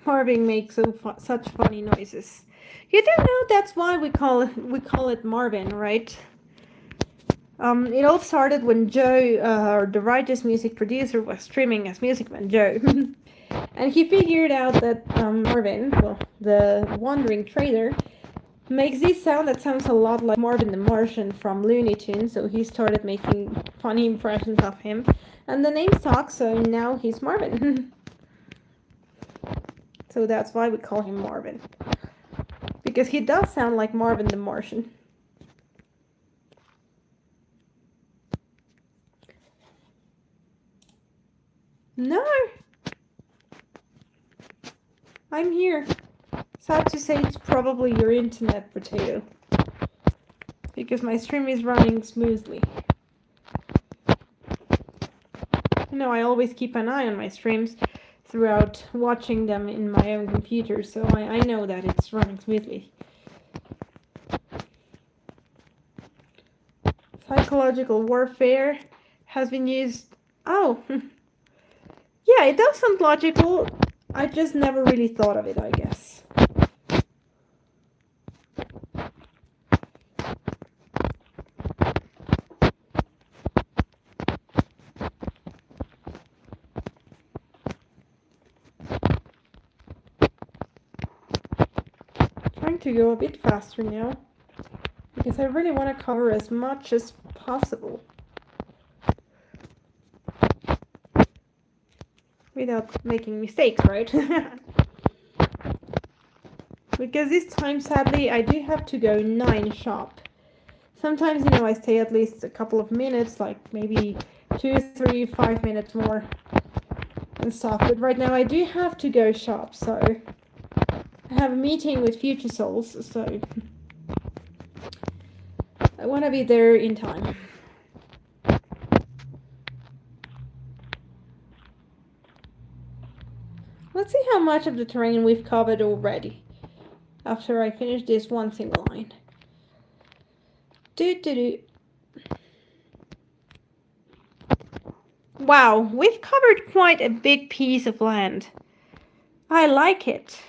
Marvin makes such funny noises. You do know that's why we call it Marvin, right? It all started when Joe, the Righteous music producer, was streaming as Music Man Joe. And he figured out that Marvin, well, the wandering trader, makes this sound that sounds a lot like Marvin the Martian from Looney Tunes, so he started making funny impressions of him. And the name stuck, so now he's Marvin. So that's why we call him Marvin. Because he does sound like Marvin the Martian. No! I'm here. Sad to say, it's probably your internet, Potato. Because my stream is running smoothly. You know, I always keep an eye on my streams throughout watching them in my own computer, so I know that it's running smoothly. Psychological warfare has been used... Oh! Yeah, it does sound logical. I just never really thought of it, I guess. Trying to go a bit faster now, because I really want to cover as much as possible without making mistakes, right? Because this time, sadly, I do have to go 9 shop. Sometimes, you know, I stay at least a couple of minutes, like maybe 2, 3, 5 minutes more and stuff. But right now I do have to go shop, so I have a meeting with Future Souls, so I want to be there in time. Let's see how much of the terrain we've covered already after I finish this one single line. Wow, we've covered quite a big piece of land. I like it.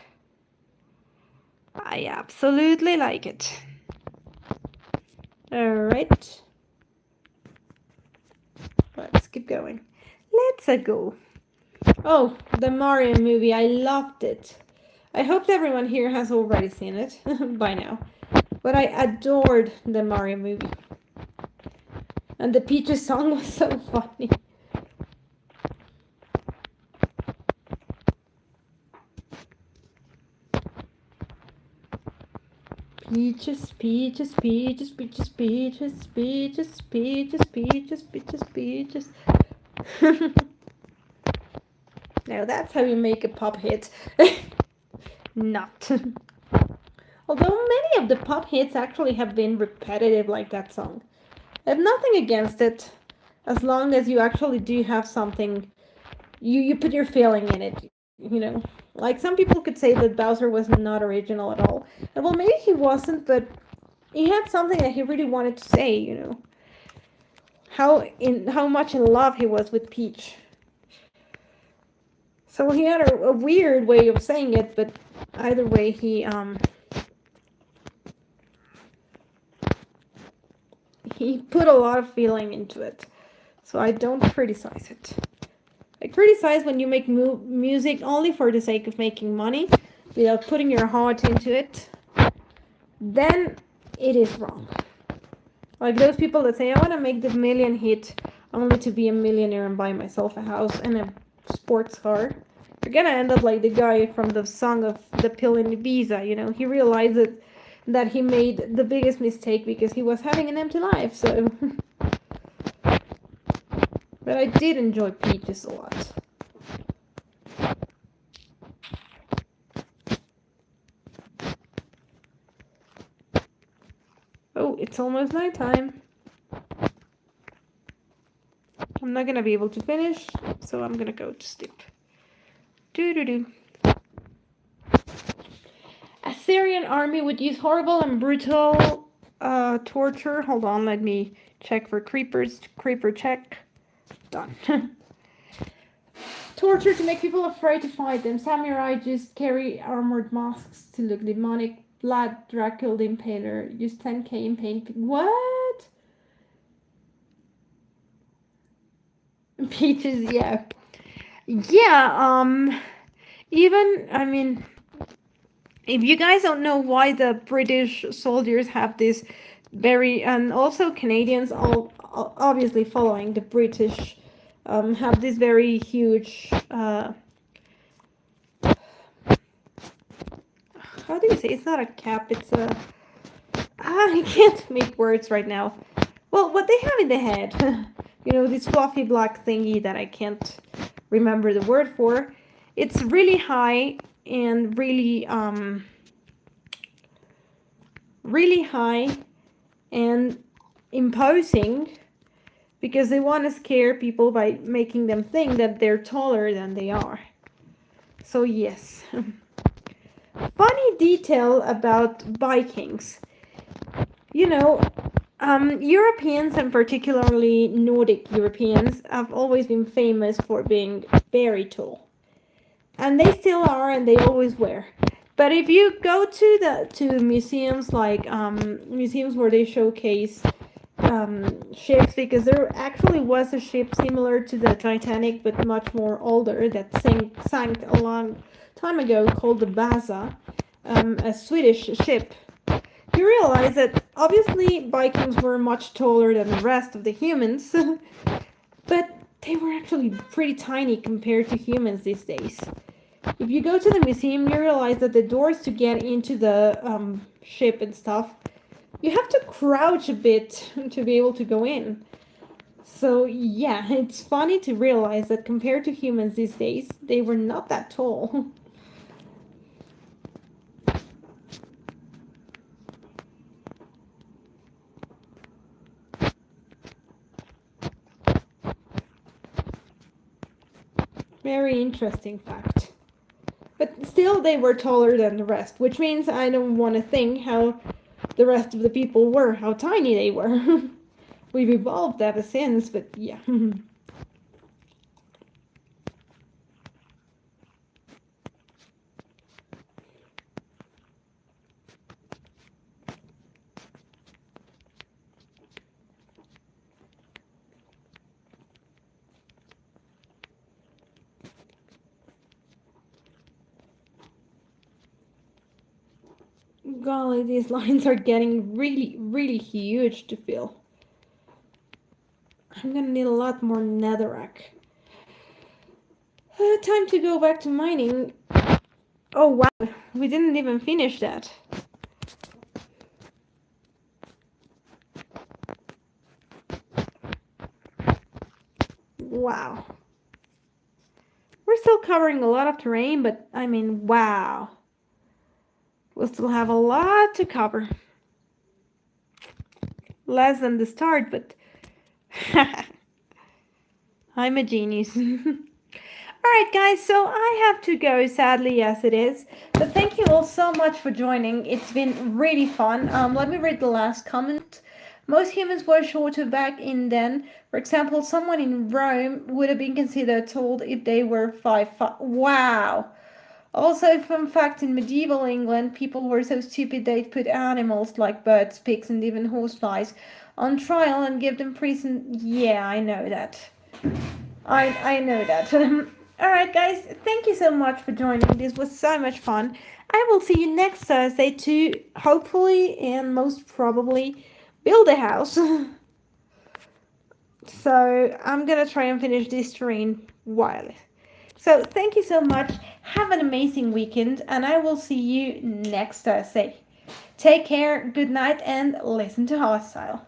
I absolutely like it. Alright. Let's keep going. Let's go. Oh, the Mario movie. I loved it. I hope everyone here has already seen it by now. But I adored the Mario movie. And the Peaches song was so funny. Peaches, peaches, peaches, peaches, peaches, peaches, peaches, peaches, peaches, peaches. Now that's how you make a pop hit. Not. Although many of the pop hits actually have been repetitive like that song. I have nothing against it, as long as you actually do have something, you put your feeling in it, you know. Like some people could say that Bowser was not original at all. And well, maybe he wasn't, but he had something that he really wanted to say, you know. How much in love he was with Peach. So he had a weird way of saying it, but either way he put a lot of feeling into it. So I don't criticize it. I criticize when you make music only for the sake of making money, without putting your heart into it, then it is wrong. Like those people that say, I want to make the million hit only to be a millionaire and buy myself a house and a sports car. You're gonna end up like the guy from the song of The Pill in Ibiza, you know. He realized that he made the biggest mistake because he was having an empty life, so... But I did enjoy Peaches a lot. Oh, it's almost nighttime. I'm not gonna be able to finish, so I'm gonna go to sleep. Doo-doo-doo. Assyrian army would use horrible and brutal torture. Hold on, let me check for creepers. Creeper check. Done. Torture to make people afraid to fight them. Samurai just carry armored masks to look demonic. Blood Dracula the Impaler. Use 10k in paint. What? Peaches, yeah. Yeah, even, I mean, if you guys don't know why the British soldiers have this very, and also Canadians, all obviously following the British, have this very huge, how do you say, it's not a cap, it's a, I can't make words right now. Well, what they have in the head, you know, this fluffy black thingy that I can't remember the word for, it's really high and really high and imposing because they want to scare people by making them think that they're taller than they are. So yes. Funny detail about Vikings. You know, Europeans and particularly Nordic Europeans have always been famous for being very tall. And they still are, and they always were. But if you go to museums like museums where they showcase ships, because there actually was a ship similar to the Titanic but much more older that sank a long time ago called the Vasa, a Swedish ship. You realize that obviously Vikings were much taller than the rest of the humans, but they were actually pretty tiny compared to humans these days. If you go to the museum, you realize that the doors to get into the ship and stuff, you have to crouch a bit to be able to go in. So yeah, it's funny to realize that compared to humans these days, they were not that tall. Very interesting fact. But still, they were taller than the rest, which means I don't want to think how the rest of the people were, how tiny they were. We've evolved ever since, but yeah. Golly, these lines are getting really huge to fill. I'm gonna need a lot more netherrack. Time to go back to mining. Oh wow, we didn't even finish that. Wow. We're still covering a lot of terrain, but I mean, wow. We'll still have a lot to cover. Less than the start, but I'm a genius. Alright guys, so I have to go, sadly as it is. But thank you all so much for joining. It's been really fun. Let me read the last comment. Most humans were shorter back in then. For example, someone in Rome would have been considered tall if they were 5'5". Wow! Also, fun fact, in medieval England, people were so stupid they'd put animals like birds, pigs, and even horseflies on trial and give them prison. Yeah, I know that. I know that. All right, guys, thank you so much for joining. This was so much fun. I will see you next Thursday to hopefully and most probably build a house. So I'm gonna try and finish this terrain while. So thank you so much. Have an amazing weekend, and I will see you next Thursday. Take care, good night, and listen to Hostile.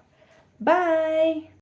Bye!